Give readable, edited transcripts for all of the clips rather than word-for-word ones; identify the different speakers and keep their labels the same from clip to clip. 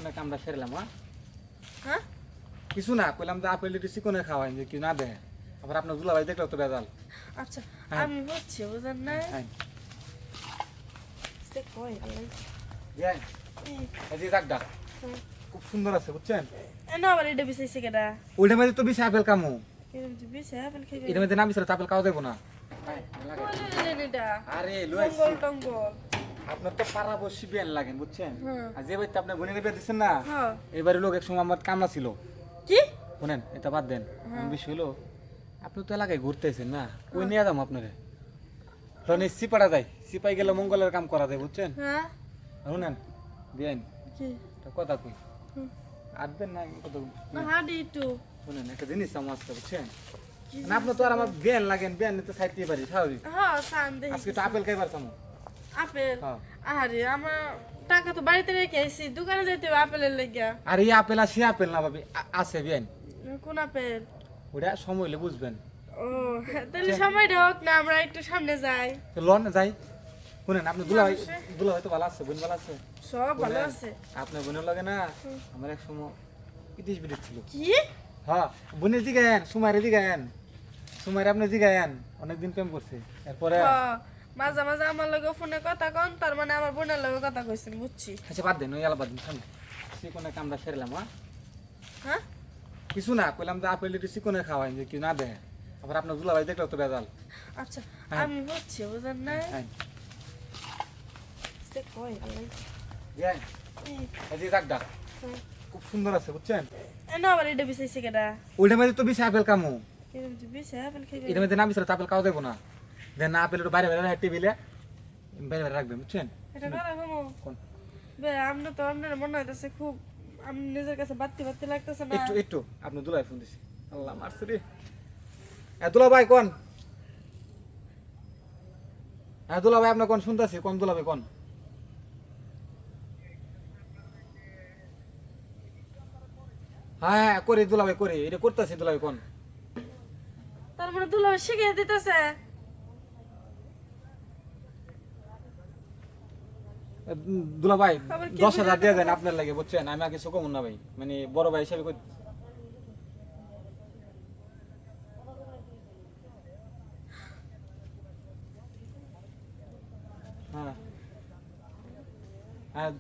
Speaker 1: চিকনের কামটা সেরলাম।
Speaker 2: হ্যাঁ
Speaker 1: কিছু না, কইলাম যে আপেল একটু চিকনের খাওয়াই যে কি না দেয়, আবার আপনার দুলাভাই দেখলো তো বেজাল।
Speaker 2: আচ্ছা
Speaker 1: হ্যাঁ।
Speaker 2: আমি হচ্ছে বুঝেন না
Speaker 1: হ্যাঁ
Speaker 2: সে কই আল্লাহ
Speaker 1: যাই, এই যে ডাক খুব সুন্দর আছে বুঝছেন।
Speaker 2: এনো আবার এটা বিছাইছে কেডা
Speaker 1: ওইটা মধ্যে তো বেশি আপেল কামু,
Speaker 2: এরকম যে বিছাই আপেল খাইবে
Speaker 1: এটার মধ্যে না বিছালে তো আপেল খাওয়া যাবো না।
Speaker 2: এটা
Speaker 1: আরে
Speaker 2: টঙ্গল টঙ্গল
Speaker 1: আপনার তো পাড়াবসি বিয়ান লাগেন বুঝছেন।
Speaker 2: হ্যাঁ।
Speaker 1: আর যে বাড়িতে আপনার বোনের বিয়ে দিচ্ছেন না,
Speaker 2: হ্যাঁ
Speaker 1: এবারে লোক এক সময় আমার কামলা ছিল।
Speaker 2: কি
Speaker 1: শোনেন এটা বাদ দেন,
Speaker 2: হ্যাঁ।
Speaker 1: বিষয় হলো আপনি তো এলাকায় ঘুরতেছেন না, ওই নিয়ে যাবো আপনারে। তখন এই সিপাড়া যায়, সিপাই গেলে মঙ্গলের কাম করা যায় বুঝছেন।
Speaker 2: হ্যাঁ
Speaker 1: শুনেন বিয়ান
Speaker 2: কি
Speaker 1: একটা কথা কই,
Speaker 2: হুম।
Speaker 1: আসবেন না কত।
Speaker 2: না হাডি একটু
Speaker 1: শুনেন একটা জিনিস আমার আজকে বুঝছেন,
Speaker 2: কি
Speaker 1: না আপনি তো আর আমার বিয়ান লাগেন, বিয়ান নিতে সাইড দিয়ে পারি স্বাভাবিক।
Speaker 2: হ্যাঁ সান দেখি
Speaker 1: আজকে তো আপেল খাইবার চামো।
Speaker 2: আপেল
Speaker 1: হ্যাঁ।
Speaker 2: আরে আমার টাকা তো বাড়িতে রেখে আইছি দোকানে যাইতে হবে আপেলের লাগিয়া
Speaker 1: আর এই আপেল আর সে আপেল না ভাবি, আছে বিয়ান,
Speaker 2: কোন আপেল
Speaker 1: ওটা সময় হলে বুঝবেন।
Speaker 2: ও তাহলে সময়টা হোক না আমরা একটু সামনে যাই
Speaker 1: তো লন যাই। শুনেন আপনি দুলাভাই,
Speaker 2: অবশ্যই।
Speaker 1: দুলাভাই তো ভালো আছে, বোন ভালো আছে।
Speaker 2: সব ভালো
Speaker 1: শুনেন,
Speaker 2: আছে
Speaker 1: আপনার বোনের লাগে না আমার এক সময় ইতিস বিদেশ ছিল।
Speaker 2: কি
Speaker 1: হ্যাঁ বোনের জিগায়েন, সুমাইরে জিগায়েন, সুমাইরে আপনি জিগায়েন, অনেকদিন প্রেম করছে। এরপরে
Speaker 2: মাঝে মাঝে আমার লগে ফোনে কথা কন তার মানে আমার বোনের লগে কথা কইছেন বুঝছি
Speaker 1: আচ্ছা বাদ দেন, ওই আলা বাদ দিন, সামনে চিকনের কামটা সেরলাম।
Speaker 2: হ্যাঁ
Speaker 1: কিছু না, কইলাম যে আপেল একটু চিকনের খাওয়াই যে কি না দেয়, আবার আপনার দুলাভাই দেখলো তো বেজাল।
Speaker 2: আচ্ছা
Speaker 1: হ্যাঁ।
Speaker 2: আমি হচ্ছে বুঝেন না
Speaker 1: হ্যাঁ
Speaker 2: সে কই আল্লাহ
Speaker 1: বিয়ান, এই যে ডাক খুব সুন্দর আছে বুঝছেন।
Speaker 2: এনো আবার এটা বিছাইছে কেডা
Speaker 1: ওইটা মধ্যে তো বেশি আপেল কামু,
Speaker 2: এরকম যে বিছাই আপেল খাইবে
Speaker 1: এটার মধ্যে না বিছালে তো আপেল খাওয়া যাবো না। দেন না আপেল একটু বাইরে বাইরে টেবিলে বাইরে বাইরে রাখবেন বুঝছেন।
Speaker 2: এটা করা হমো
Speaker 1: কোন?
Speaker 2: বে আমরা তো আপনার মনে হইতাছে খুব আমি নিজের কাছে বাড়তি বাড়তি লাগতেছে না
Speaker 1: একটু একটু আপনি দুলাই ফোন দিছি, আল্লাহ মারছে রে। হ্যাঁ দুলা ভাই কোন, হ্যাঁ দুলা ভাই আপনার কোন শুনতেছি, কোন দুলা ভাই কোন। হ্যাঁ হ্যাঁ করি দুলা ভাই করি, এটা করতেছি দুলা ভাই কোন।
Speaker 2: তার মানে দুলা শিখিয়ে দিতেছে
Speaker 1: দুলা ভাই
Speaker 2: আবার কি
Speaker 1: 10,000 দিয়ে দেন আপনার লাগে বুঝছেন, আমি আর কিছু কমন না ভাই, মানে বড় ভাই হিসাবে কই। হ্যাঁ হ্যাঁ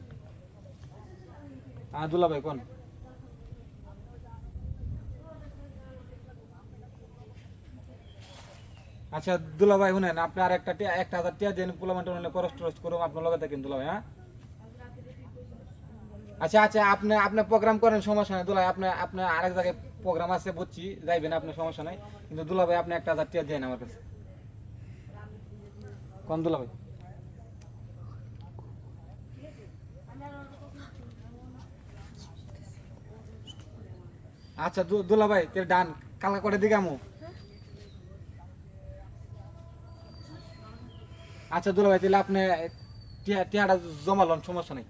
Speaker 1: হ্যাঁ দুলা ভাই কোন। আচ্ছা দুলা ভাই শুনেন, আপনি আর একটা 1,000 টিয়া দেন, পোলামান্ট হলে খরচ টরচ করুন, আপনার লগে থাকেন দুলা ভাই। হ্যাঁ আচ্ছা আচ্ছা আপনি আপনি প্রোগ্রাম করেন, সমস্যা নাই দুলা ভাই, আপনি আপনি আরেক জায়গায় প্রোগ্রাম আছে বুঝছি, যাইবেন আপনি, সমস্যা নাই, কিন্তু দুলা ভাই আপনি 1,000 টিয়া দেন আমার কাছে। কোন দুলা ভাই? আচ্ছা দুলা ভাই তেল ডান, কালকা করে দিকে আমু। আচ্ছা দুলা ভাই তাহলে আপনি টিয়াটা জমালন, সমস্যা নাই।